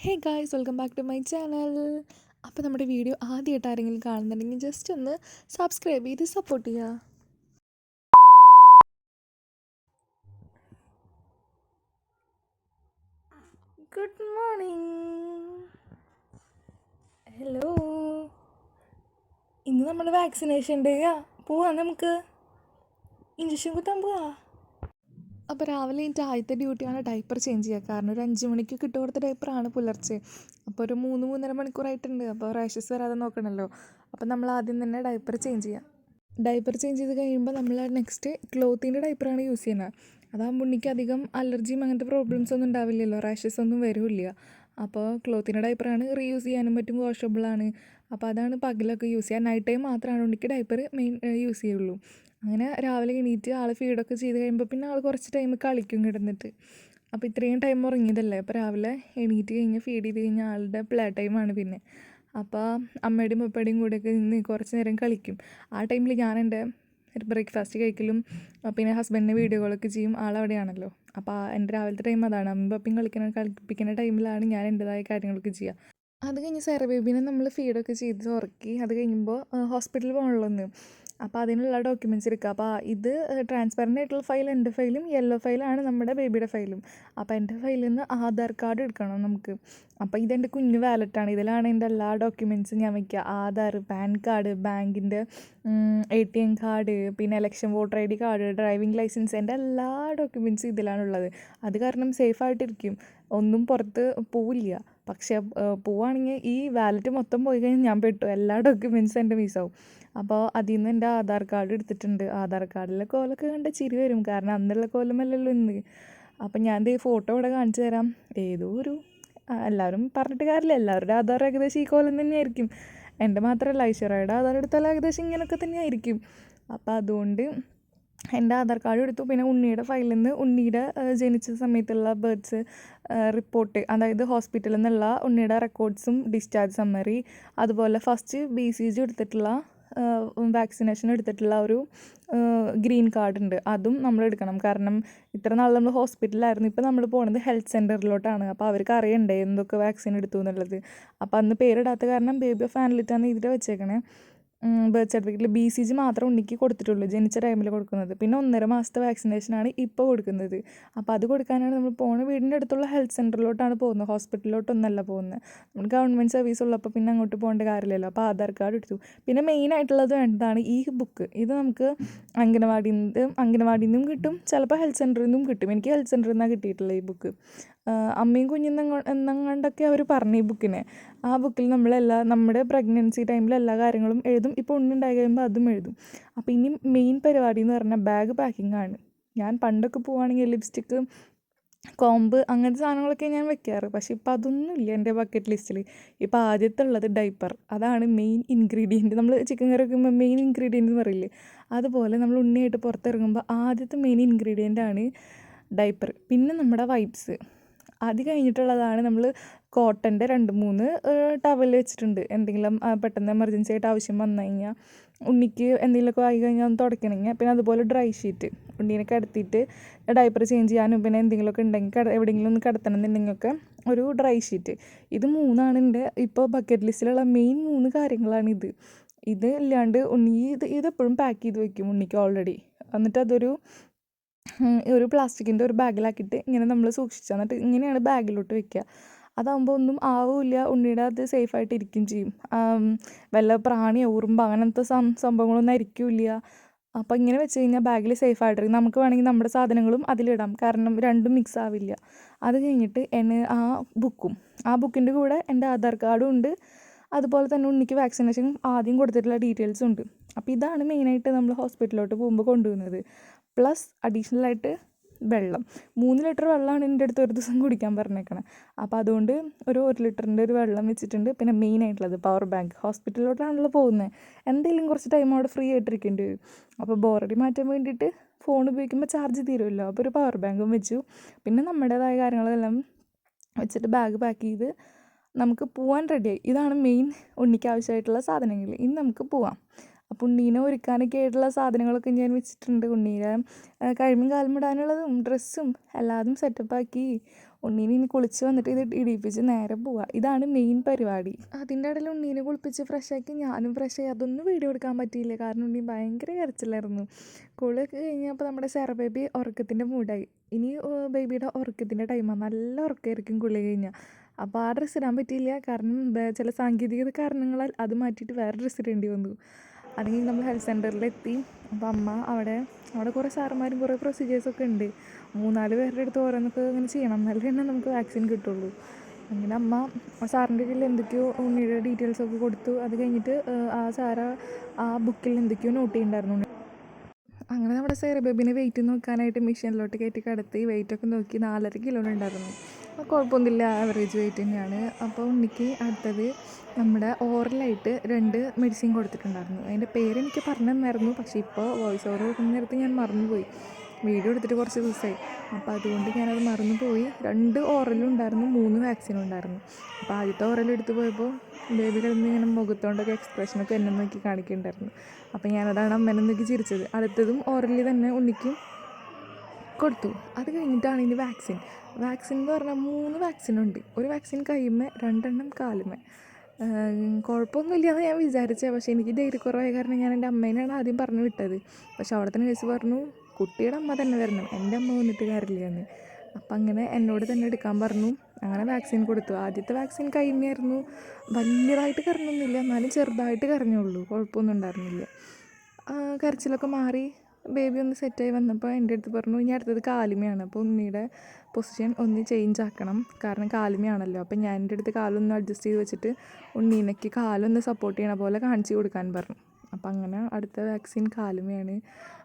Hey guys, welcome back to my channel. അപ്പോൾ നമ്മുടെ video ആദ്യമായിട്ട് ആരെങ്കിലും കാണുന്നുണ്ടെങ്കിൽ ജസ്റ്റ് ഒന്ന് സബ്സ്ക്രൈബ് ചെയ്ത് സപ്പോർട്ട് ചെയ്യുക. Good morning. ഹലോ. ഇന്ന് നമ്മൾ വാക്സിനേഷൻ ഡേയാ. പോവാം, നമുക്ക് ഇഞ്ചക്ഷൻ കുത്താൻ പോവാ. അപ്പോൾ രാവിലെ എനിക്ക് ആദ്യത്തെ ഡ്യൂട്ടിയാണ് ഡൈപ്പർ ചേഞ്ച് ചെയ്യുക. കാരണം ഒരു 5 മണിക്ക് കിട്ടുകൊടുത്ത ഡൈപ്പറാണ് പുലർച്ചെ. അപ്പോൾ ഒരു 3-3.5 മണിക്കൂറായിട്ടുണ്ട്. അപ്പോൾ റാഷസ് വരാതെ നോക്കണമല്ലോ. അപ്പോൾ നമ്മൾ ആദ്യം തന്നെ ഡൈപ്പർ ചേഞ്ച് ചെയ്യുക. ഡൈപ്പർ ചേഞ്ച് ചെയ്ത് കഴിയുമ്പോൾ നമ്മൾ നെക്സ്റ്റ് ക്ലോത്തിൻ്റെ ഡൈപ്പറാണ് യൂസ് ചെയ്യുന്നത്. അതാകുമ്പോൾ ഉണ്ണിക്ക് അധികം അലർജിയും അങ്ങനത്തെ പ്രോബ്ലംസ് ഒന്നും ഉണ്ടാവില്ലല്ലോ, റാഷസ് ഒന്നും വരില്ല. അപ്പോൾ ക്ലോത്തിൻ്റെ ഡൈപ്പറാണ് റീയൂസ് ചെയ്യാനും പറ്റും, വാഷബിളാണ്. അപ്പോൾ അതാണ് പകലൊക്കെ യൂസ് ചെയ്യുക. നൈറ്റ് ടൈം മാത്രമാണ് ഉണ്ണിക്ക് ഡൈപ്പർ മെയിൻ യൂസ് ചെയ്യുള്ളൂ. അങ്ങനെ രാവിലെ എണീറ്റ് ആൾ ഫീഡൊക്കെ ചെയ്ത് കഴിയുമ്പോൾ പിന്നെ ആൾ കുറച്ച് ടൈം കളിക്കും കിടന്നിട്ട്. അപ്പോൾ ഇത്രയും ടൈം ഉറങ്ങിയതല്ലേ, അപ്പോൾ രാവിലെ എണീറ്റ് കഴിഞ്ഞ് ഫീഡ് ചെയ്ത് കഴിഞ്ഞാൽ ആളുടെ പ്ലേ ടൈമാണ് പിന്നെ. അപ്പോൾ അമ്മയുടെയും പപ്പയുടെയും കൂടെയൊക്കെ നിന്ന് കുറച്ച് നേരം കളിക്കും. ആ ടൈമിൽ ഞാൻ എൻ്റെ ബ്രേക്ക്ഫാസ്റ്റ് കഴിക്കലും പിന്നെ ഹസ്ബൻഡിനെ വീഡിയോ കോളൊക്കെ ചെയ്യും. ആളവിടെയാണല്ലോ. അപ്പോൾ എൻ്റെ രാവിലത്തെ ടൈം അതാണ്. അമ്മയും പപ്പയും കളിപ്പിക്കുന്ന ടൈമിലാണ് ഞാൻ എൻ്റെതായ കാര്യങ്ങളൊക്കെ ചെയ്യുക. അത് കഴിഞ്ഞ് സെറ ബേബീനെ നമ്മൾ ഫീഡൊക്കെ ചെയ്ത് ഉറക്കി. അത് കഴിയുമ്പോൾ ഹോസ്പിറ്റലിൽ പോകണമല്ലോ. അപ്പോൾ അതിനുള്ള ഡോക്യുമെൻറ്റ്സ് എടുക്കുക. അപ്പോൾ ഇത് ട്രാൻസ്പെറൻ്റ് ആയിട്ടുള്ള ഫയൽ എൻ്റെ ഫയലും, യെല്ലോ ഫയലാണ് നമ്മുടെ ബേബിയുടെ ഫയലും. അപ്പോൾ എൻ്റെ ഫയലിൽ നിന്ന് ആധാർ കാർഡ് എടുക്കണം നമുക്ക്. അപ്പോൾ ഇതെൻ്റെ കുഞ്ഞു വാലറ്റാണ്. ഇതിലാണ് എൻ്റെ എല്ലാ ഡോക്യുമെൻറ്റ്സും ഞാൻ വയ്ക്കുക. ആധാർ, പാൻ കാർഡ്, ബാങ്കിൻ്റെ ATM കാർഡ്, പിന്നെ election voter ID card, driving licence, എൻ്റെ എല്ലാ ഡോക്യുമെൻറ്റ്സും ഇതിലാണുള്ളത്. അത് കാരണം സേഫായിട്ടിരിക്കും, ഒന്നും പുറത്ത് പോവില്ല. പക്ഷേ പോവുകയാണെങ്കിൽ ഈ വാലറ്റ് മൊത്തം പോയി കഴിഞ്ഞാൽ ഞാൻ പെട്ടു, എല്ലാ ഡോക്യുമെൻറ്റ്സും എൻ്റെ മിസ്സാവും. അപ്പോൾ അതിൽ നിന്ന് എൻ്റെ ആധാർ കാർഡ് എടുത്തിട്ടുണ്ട്. ആധാർ കാർഡിലെ കോലൊക്കെ കണ്ട ചിരി വരും, കാരണം അന്നുള്ള കോലമല്ലല്ലോ ഇന്ന്. അപ്പം ഞാൻ ദേ ഫോട്ടോ ഇവിടെ കാണിച്ചു തരാം. ഏതോ ഒരു എല്ലാവരും പറഞ്ഞിട്ട് കാര്യമില്ല, എല്ലാവരുടെ ആധാർ ഏകദേശം ഈ കോലം തന്നെയായിരിക്കും. എൻ്റെ മാത്രമല്ല, ഐശ്വര്യയുടെ ആധാർ എടുത്താൽ ഏകദേശം ഇങ്ങനെയൊക്കെ തന്നെയായിരിക്കും. അപ്പോൾ അതുകൊണ്ട് എൻ്റെ ആധാർ കാർഡ് എടുത്തു. പിന്നെ ഉണ്ണിയുടെ ഫയലിൽ നിന്ന് ഉണ്ണിയുടെ ജനിച്ച സമയത്തുള്ള ബർത്ത്സ് റിപ്പോർട്ട്, അതായത് ഹോസ്പിറ്റലിൽ നിന്നുള്ള ഉണ്ണിയുടെ റെക്കോർഡ്സും ഡിസ്ചാർജ് സമ്മറി, അതുപോലെ ഫസ്റ്റ് BCG എടുത്തിട്ടുള്ള വാക്സിനേഷൻ എടുത്തിട്ടുള്ള ഒരു ഗ്രീൻ കാർഡ് ഉണ്ട്, അതും നമ്മൾ എടുക്കണം. കാരണം ഇത്ര നാൾ നമ്മൾ ഹോസ്പിറ്റലിലായിരുന്നു, ഇപ്പോൾ നമ്മൾ പോകുന്നത് ഹെൽത്ത് സെൻറ്ററിലോട്ടാണ്. അപ്പോൾ അവർക്ക് അറിയണ്ടേ എന്തൊക്കെ വാക്സിൻ എടുത്തു എന്നുള്ളത്. അപ്പോൾ അന്ന് പേരിടാത്ത കാരണം ബേബി ഓഫ് ആൻലിറ്റാന്ന് ഇതിൽ വെച്ചേക്കണേ. ബർത്ത് സർട്ടിഫിക്കറ്റിൽ BCG മാത്രം ഉണ്ണിക്ക് കൊടുത്തിട്ടുള്ളൂ, ജനിച്ച ടൈമിൽ കൊടുക്കുന്നത്. പിന്നെ 1.5 മാസത്തെ വാക്സിനേഷനാണ് ഇപ്പോൾ കൊടുക്കുന്നത്. അപ്പോൾ അത് കൊടുക്കാനാണ് നമ്മൾ പോകുന്നത്. വീടിൻ്റെ അടുത്തുള്ള ഹെൽത്ത് സെൻറ്ററിലോട്ടാണ് പോകുന്നത്, ഹോസ്പിറ്റലിലോട്ടൊന്നല്ല പോകുന്നത്. നമ്മൾ ഗവൺമെൻറ് സർവീസ് ഉള്ളപ്പോൾ പിന്നെ അങ്ങോട്ട് പോകേണ്ട കാര്യമില്ലല്ലോ. അപ്പോൾ ആധാർ കാർഡ് എടുത്തു. പിന്നെ മെയിനായിട്ടുള്ളത് വേണ്ടതാണ് ഈ ബുക്ക്. ഇത് നമുക്ക് അംഗനവാടിയിൽ നിന്നും കിട്ടും, ചിലപ്പോൾ ഹെൽത്ത് സെൻറ്ററിൽ നിന്നും കിട്ടും. എനിക്ക് ഹെൽത്ത് സെൻറ്ററിൽ നിന്നാണ് കിട്ടിയിട്ടുള്ളത് ഈ ബുക്ക്. അമ്മയും കുഞ്ഞെന്നങ്ങണ്ടൊക്കെ അവർ പറഞ്ഞു ഈ ബുക്കിനെ. ആ ബുക്കിൽ നമ്മുടെ പ്രഗ്നൻസി ടൈമിൽ എല്ലാ കാര്യങ്ങളും എഴുതും. ഇപ്പോൾ ഉണ്ണുണ്ടായി കഴിയുമ്പോൾ അതും എഴുതും. അപ്പോൾ ഇനി മെയിൻ പരിപാടി എന്ന് പറഞ്ഞാൽ ബാഗ് പാക്കിംഗ് ആണ്. ഞാൻ പണ്ടൊക്കെ പോവുകയാണെങ്കിൽ ലിപ്സ്റ്റിക്ക്, കോമ്പ്, അങ്ങനത്തെ സാധനങ്ങളൊക്കെ ഞാൻ വെക്കാറ്. പക്ഷേ ഇപ്പോൾ അതൊന്നുമില്ല എൻ്റെ ബക്കറ്റ് ലിസ്റ്റിൽ. ഇപ്പോൾ ആദ്യത്തെ ഉള്ളത് ഡൈപ്പർ. അതാണ് മെയിൻ ഇൻഗ്രീഡിയൻറ്റ്. നമ്മൾ ചിക്കൻ കറി വെക്കുമ്പോൾ മെയിൻ ഇൻഗ്രീഡിയൻറ്റ് എന്ന് പറയില്ലേ, അതുപോലെ നമ്മൾ ഉണ്ണിയായിട്ട് പുറത്തിറങ്ങുമ്പോൾ ആദ്യത്തെ മെയിൻ ഇൻഗ്രീഡിയൻ്റ് ആണ് ഡൈപ്പർ. പിന്നെ നമ്മുടെ വൈപ്സ്. അത് കഴിഞ്ഞിട്ടുള്ളതാണ് നമ്മൾ കോട്ടൻ്റെ 2-3 ടവൽ വെച്ചിട്ടുണ്ട്. എന്തെങ്കിലും പെട്ടെന്ന് എമർജൻസി ആയിട്ട് ആവശ്യം വന്നു കഴിഞ്ഞാൽ, ഉണ്ണിക്ക് എന്തെങ്കിലുമൊക്കെ ആയി കഴിഞ്ഞാൽ ഒന്ന് തുടയ്ക്കണമെങ്കിൽ. പിന്നെ അതുപോലെ ഡ്രൈ ഷീറ്റ്, ഉണ്ണീനെ കിടത്തിയിട്ട് ഡൈപ്പർ ചേഞ്ച് ചെയ്യാനും പിന്നെ എന്തെങ്കിലുമൊക്കെ ഉണ്ടെങ്കിൽ എവിടെയെങ്കിലും ഒന്ന് കിടത്തണം എന്നുണ്ടെങ്കിലൊക്കെ ഒരു ഡ്രൈ ഷീറ്റ്. ഇത് 3ആണ് എൻ്റെ ഇപ്പോൾ ബക്കറ്റ് ലിസ്റ്റിലുള്ള മെയിൻ 3 കാര്യങ്ങളാണിത്. ഇത് ഇല്ലാണ്ട് ഉണ്ണി ഇതെപ്പോഴും പാക്ക് ചെയ്ത് വയ്ക്കും ഉണ്ണിക്ക് ഓൾറെഡി. എന്നിട്ട് അതൊരു പ്ലാസ്റ്റിക്കിൻ്റെ ഒരു ബാഗിലാക്കിയിട്ട് ഇങ്ങനെ നമ്മൾ സൂക്ഷിച്ചു, എന്നിട്ട് ഇങ്ങനെയാണ് ബാഗിലോട്ട് വെക്കുക. അതാകുമ്പോൾ ഒന്നും ആവില്ല, ഉണ്ണിയുടെ അത് സേഫായിട്ട് ഇരിക്കുകയും ചെയ്യും. വല്ല പ്രാണിയോ ഉറുമ്പോ അങ്ങനത്തെ സംഭവങ്ങളൊന്നും ആയിരിക്കില്ല. അപ്പോൾ ഇങ്ങനെ വെച്ച് കഴിഞ്ഞാൽ ബാഗിൽ സേഫായിട്ടിരിക്കും. നമുക്ക് വേണമെങ്കിൽ നമ്മുടെ സാധനങ്ങളും അതിലിടാം, കാരണം രണ്ടും മിക്സ് ആവില്ല. അത് കഴിഞ്ഞിട്ട് ആ ബുക്കിൻ്റെ കൂടെ എൻ്റെ ആധാർ കാർഡും ഉണ്ട്. അതുപോലെ തന്നെ ഉണ്ണിക്ക് വാക്സിനേഷൻ ആദ്യം കൊടുത്തിട്ടുള്ള ഡീറ്റെയിൽസും ഉണ്ട്. അപ്പോൾ ഇതാണ് മെയിനായിട്ട് നമ്മൾ ഹോസ്പിറ്റലിലോട്ട് പോകുമ്പോൾ കൊണ്ടുപോകുന്നത്. പ്ലസ് അഡീഷണലായിട്ട് വെള്ളം. 3 ലിറ്റർ വെള്ളമാണ് എൻ്റെ അടുത്ത് ഒരു ദിവസം കുടിക്കാൻ പറഞ്ഞേക്കണത്. അപ്പോൾ അതുകൊണ്ട് ഒരു 1 ലിറ്ററിൻ്റെ ഒരു വെള്ളം വെച്ചിട്ടുണ്ട്. പിന്നെ മെയിനായിട്ടുള്ളത് പവർ ബാങ്ക്. ഹോസ്പിറ്റലിലോട്ടാണല്ലോ പോകുന്നത്, എന്തെങ്കിലും കുറച്ച് ടൈം അവിടെ ഫ്രീ ആയിട്ടിരിക്കേണ്ടി വരും. അപ്പോൾ ബോറടി മാറ്റാൻ വേണ്ടിയിട്ട് ഫോൺ ഉപയോഗിക്കുമ്പോൾ ചാർജ് തീരുമല്ലോ, അപ്പോൾ ഒരു പവർ ബാങ്കും വെച്ചു. പിന്നെ നമ്മുടേതായ കാര്യങ്ങളെല്ലാം വെച്ചിട്ട് ബാഗ് പാക്ക് ചെയ്ത് നമുക്ക് പോകാൻ റെഡിയായി. ഇതാണ് മെയിൻ ഉണ്ണിക്ക് ആവശ്യമായിട്ടുള്ള സാധനങ്ങൾ. ഇനി നമുക്ക് പോവാം. അപ്പോൾ ഉണ്ണീനെ ഒരുക്കാനൊക്കെ ആയിട്ടുള്ള സാധനങ്ങളൊക്കെ ഞാൻ വെച്ചിട്ടുണ്ട്. ഉണ്ണീനെ കഴിവും കാലും ഇടാനുള്ളതും ഡ്രസ്സും എല്ലാതും സെറ്റപ്പാക്കി ഉണ്ണീനെ ഇനി കുളിച്ച് വന്നിട്ട് ഇത് ഇടിപ്പിച്ച് നേരെ പോവുക. ഇതാണ് മെയിൻ പരിപാടി. അതിൻ്റെ ഇടയിൽ ഉണ്ണീനെ കുളിപ്പിച്ച് ഫ്രഷാക്കി ഞാനും ഫ്രഷായി. അതൊന്നും വീഡിയോ എടുക്കാൻ പറ്റിയില്ല, കാരണം ഉണ്ണി ഭയങ്കര കരച്ചിലായിരുന്നു. കുളിയൊക്കെ കഴിഞ്ഞപ്പോൾ നമ്മുടെ സെറ ബേബി ഉറക്കത്തിൻ്റെ മൂഡായി. ഇനി ബേബിയുടെ ഉറക്കത്തിൻ്റെ ടൈമാണ്, നല്ല ഉറക്കമായിരിക്കും കുളി കഴിഞ്ഞാൽ. അപ്പോൾ ആ ഡ്രസ്സ് ഇടാൻ പറ്റിയില്ല, കാരണം ചില സാങ്കേതിക കാരണങ്ങളാൽ അത് മാറ്റിയിട്ട് വേറെ ഡ്രസ്സ് ഇടേണ്ടി വന്നു. അല്ലെങ്കിൽ നമ്മൾ ഹെൽത്ത് സെൻറ്ററിലെത്തി. അപ്പോൾ അമ്മ അവിടെ കുറേ സാറന്മാരും കുറേ പ്രൊസീജിയേഴ്സൊക്കെ ഉണ്ട്. 3-4 പേരുടെ അടുത്ത് ഓരോന്നൊക്കെ ഇങ്ങനെ ചെയ്യണം, എന്നാലും തന്നെ നമുക്ക് വാക്സിൻ കിട്ടുള്ളൂ. അങ്ങനെ അമ്മ സാറിൻ്റെ കയ്യിൽ എന്തൊക്കെയോ ഉണ്ണിയുടെ ഡീറ്റെയിൽസൊക്കെ കൊടുത്തു. അത് കഴിഞ്ഞിട്ട് ആ സാറ് ആ ബുക്കിൽ എന്തൊക്കെയോ നോട്ട് ചെയ്യുന്നുണ്ടായിരുന്നു. അങ്ങനെ നമ്മുടെ സെറ ബേബിനെ വെയിറ്റ് നോക്കാനായിട്ട് മെഷീനിലോട്ട് കയറ്റി കിടത്തി വെയിറ്റൊക്കെ നോക്കി 4.5 കിലോ ഉണ്ടായിരുന്നു. കുഴപ്പമൊന്നുമില്ല, ആവറേജ് വെയിറ്റ് തന്നെയാണ്. അപ്പോൾ ഉണ്ണിക്ക് അടുത്തത് നമ്മുടെ ഓറലായിട്ട് 2 മെഡിസിൻ കൊടുത്തിട്ടുണ്ടായിരുന്നു. അതിൻ്റെ പേരെനിക്ക് പറഞ്ഞു തന്നായിരുന്നു, പക്ഷേ ഇപ്പോൾ വോയിസ് ഓവർ കൊടുക്കുന്ന നേരത്ത് ഞാൻ മറന്നുപോയി. വീഡിയോ എടുത്തിട്ട് കുറച്ച് ദിവസമായി, അപ്പോൾ അതുകൊണ്ട് ഞാനത് മറന്നുപോയി. 2 ഓറലും ഉണ്ടായിരുന്നു, 3 വാക്സിനും ഉണ്ടായിരുന്നു. അപ്പോൾ ആദ്യത്തെ ഓറൽ എടുത്ത് പോയപ്പോൾ ബേബി കിടന്ന് ഇങ്ങനെ മുഖത്തോണ്ടൊക്കെ എക്സ്പ്രഷനൊക്കെ എന്നെ നോക്കി കാണിക്കുന്നുണ്ടായിരുന്നു. അപ്പോൾ ഞാനതാണ് അമ്മേനെ നോക്കി ചിരിച്ചത്. അടുത്തതും ഓറലിൽ തന്നെ ഉണ്ണിക്കും കൊടുത്തു. അത് കഴിഞ്ഞിട്ടാണ് ഇനി വാക്സിൻ എന്ന് പറഞ്ഞാൽ 3 വാക്സിനുണ്ട്. ഒരു വാക്സിൻ കൈമേ, 2 എണ്ണം കാലുമേ. കുഴപ്പമൊന്നുമില്ലെന്ന് ഞാൻ വിചാരിച്ചത്, പക്ഷേ എനിക്ക് ധൈര്യ കുറവായ കാരണം ഞാൻ എൻ്റെ അമ്മേനെയാണ് ആദ്യം പറഞ്ഞു വിട്ടത്. പക്ഷെ അവിടെ തന്നെ നേഴ്സ് പറഞ്ഞു കുട്ടിയുടെ അമ്മ തന്നെ വരണം, എൻ്റെ അമ്മ വന്നിട്ട് കാര്യമില്ലെന്ന്. അപ്പം അങ്ങനെ എന്നോട് തന്നെ എടുക്കാൻ പറഞ്ഞു. അങ്ങനെ വാക്സിൻ കൊടുത്തു. ആദ്യത്തെ വാക്സിൻ കൈമയായിരുന്നു. വലിയതായിട്ട് കരഞ്ഞൊന്നുമില്ല, എന്നാലും ചെറുതായിട്ട് കരഞ്ഞുള്ളൂ, കുഴപ്പമൊന്നും ഉണ്ടായിരുന്നില്ല. കരച്ചിലൊക്കെ മാറി ബേബി ഒന്ന് സെറ്റായി വന്നപ്പോൾ എൻ്റെ അടുത്ത് പറഞ്ഞു ഇനി അടുത്തത് കാലുമയാണ്. അപ്പോൾ ഉണ്ണിയുടെ പൊസിഷൻ ഒന്ന് ചേഞ്ച് ആക്കണം, കാരണം കാലുമയാണല്ലോ. അപ്പം ഞാൻ എൻ്റെ അടുത്ത് കാലൊന്ന് അഡ്ജസ്റ്റ് ചെയ്ത് വെച്ചിട്ട് ഉണ്ണീനയ്ക്ക് കാലൊന്ന് സപ്പോർട്ട് ചെയ്യണ പോലെ കാണിച്ച് കൊടുക്കാൻ പറഞ്ഞു. അപ്പം അങ്ങനെ അടുത്ത വാക്സിൻ കാലുമയാണ്.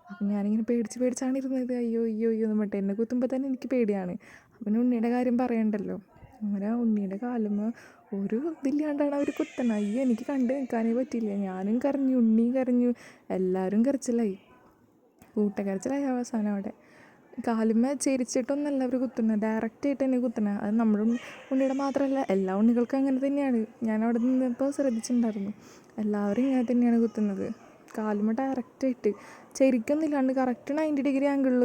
അപ്പം ഞാനിങ്ങനെ പേടിച്ചാണ് ഇരുന്നത്. അയ്യോ എന്ന് പറഞ്ഞിട്ട് എന്നെ കുത്തുമ്പോൾ തന്നെ എനിക്ക് പേടിയാണ്. അപ്പം ഉണ്ണിയുടെ കാര്യം പറയണ്ടല്ലോ. അങ്ങനെ ഉണ്ണിയുടെ കാലുമ്പോൾ ഒരു ഇതില്ലാണ്ടാണ് അവർ കുത്തണം. അയ്യോ എനിക്ക് കണ്ട് നിൽക്കാനേ പറ്റില്ല. ഞാനും കരഞ്ഞു, ഉണ്ണിയും കരഞ്ഞു, എല്ലാവരും കരച്ചിലായി, കൂട്ടക്കരച്ചിലായി അവസാനം. അവിടെ കാലുമ്മ ചെരിച്ചിട്ടൊന്നല്ല അവർ കുത്തുന്നത്, ഡയറക്റ്റായിട്ട് തന്നെ കുത്തുന്നത്. അത് നമ്മുടെ ഉണ്ണിയുടെ മാത്രമല്ല, എല്ലാ ഉണ്ണികൾക്കും അങ്ങനെ തന്നെയാണ്. ഞാൻ അവിടെ നിന്നപ്പോൾ ശ്രദ്ധിച്ചിട്ടുണ്ടായിരുന്നു, എല്ലാവരും ഇങ്ങനെ തന്നെയാണ് കുത്തുന്നത്. കാലുമ്മ ഡയറക്റ്റായിട്ട് ചെരിക്കൊന്നുമില്ലാണ്ട് കറക്റ്റ് 90 ഡിഗ്രി ആംഗിളിൽ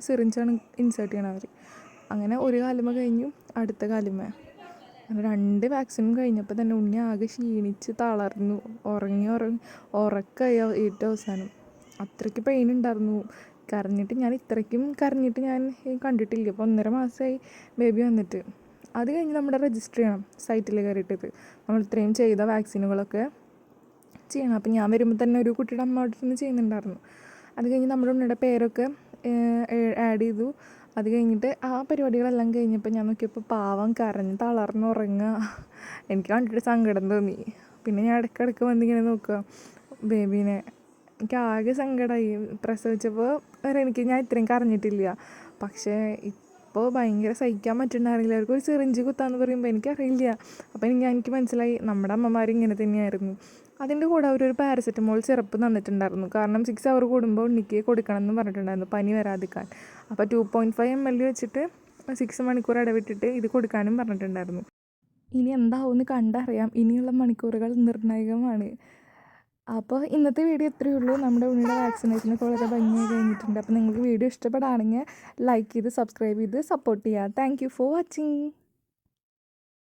സിറിഞ്ചാണ് ഇൻസേർട്ട് ചെയ്യണം അവർ. അങ്ങനെ ഒരു കാലുമ്മ കഴിഞ്ഞു, അടുത്ത കാലുമ്മ. അങ്ങനെ 2 വാക്സിനും കഴിഞ്ഞപ്പോൾ തന്നെ ഉണ്ണി ആകെ ക്ഷീണിച്ച് തളർന്നു, ഉറക്കമായി ഏറ്റവും അവസാനം. അത്രയ്ക്ക് പെയിൻ ഉണ്ടായിരുന്നു. ഞാൻ ഇത്രയ്ക്കും കരഞ്ഞിട്ട് ഞാൻ കണ്ടിട്ടില്ല. ഇപ്പോൾ 1.5 മാസമായി ബേബി വന്നിട്ട്. അത് കഴിഞ്ഞ് നമ്മുടെ രജിസ്റ്റർ ചെയ്യണം സൈറ്റിൽ കയറിയിട്ടത്, നമ്മൾ ഇത്രയും ചെയ്ത വാക്സിനുകളൊക്കെ ചെയ്യണം. അപ്പം ഞാൻ വരുമ്പോൾ തന്നെ ഒരു കുട്ടിയുടെ അമ്മ അവിടെ നിന്ന് ചെയ്യുന്നുണ്ടായിരുന്നു. അത് കഴിഞ്ഞ് നമ്മുടെ ഉണ്ണിയുടെ പേരൊക്കെ ആഡ് ചെയ്തു. അത് കഴിഞ്ഞിട്ട് ആ പരിപാടികളെല്ലാം കഴിഞ്ഞപ്പോൾ ഞാൻ നോക്കിയപ്പോൾ പാവം കരഞ്ഞ് തളർന്നുറങ്ങുക. എനിക്ക് കണ്ടിട്ട് സങ്കടം തോന്നി. പിന്നെ ഞാൻ ഇടയ്ക്കിടയ്ക്ക് വന്നിങ്ങനെ നോക്കുക ബേബീനെ. എനിക്ക് ആകെ സങ്കടമായി. പ്രസവിച്ചപ്പോൾ വരെ ഞാൻ ഇത്രയും കരഞ്ഞിട്ടില്ല. പക്ഷേ ഇപ്പോൾ ഭയങ്കര സഹിക്കാൻ പറ്റുന്നുണ്ടായിരുന്നില്ല. അവർക്ക് ഒരു സിറിഞ്ച് കുത്താന്ന് പറയുമ്പോൾ എനിക്കറിയില്ല. അപ്പോൾ എനിക്ക് മനസ്സിലായി നമ്മുടെ അമ്മമാർ ഇങ്ങനെ തന്നെയായിരുന്നു. അതിൻ്റെ കൂടെ അവരൊരു പാരസെറ്റമോൾ സിറപ്പ് തന്നിട്ടുണ്ടായിരുന്നു, കാരണം 6 അവർ കൂടുമ്പോൾ ഉണ്ണിക്ക് കൊടുക്കണം എന്ന് പറഞ്ഞിട്ടുണ്ടായിരുന്നു പനി വരാതിരിക്കാൻ. അപ്പോൾ 2.5 ml വെച്ചിട്ട് 6 മണിക്കൂർ ഇടവിട്ടിട്ട് ഇത് കൊടുക്കാനും പറഞ്ഞിട്ടുണ്ടായിരുന്നു. ഇനി എന്താവുമെന്ന് കണ്ടറിയാം. ഇനിയുള്ള മണിക്കൂറുകൾ നിർണായകമാണ്. അപ്പോൾ ഇന്നത്തെ വീഡിയോ ഇത്രയേ ഉള്ളൂ. നമ്മുടെ ഉണ്ണിയുടെ വാക്സിനേഷനൊക്കെ വളരെ ഭംഗിയായി കഴിഞ്ഞിട്ടുണ്ട്. അപ്പോൾ നിങ്ങൾക്ക് വീഡിയോ ഇഷ്ടപ്പെടുകയാണെങ്കിൽ ലൈക്ക് ചെയ്ത് സബ്സ്ക്രൈബ് ചെയ്ത് സപ്പോർട്ട് ചെയ്യുക. Thank you for watching.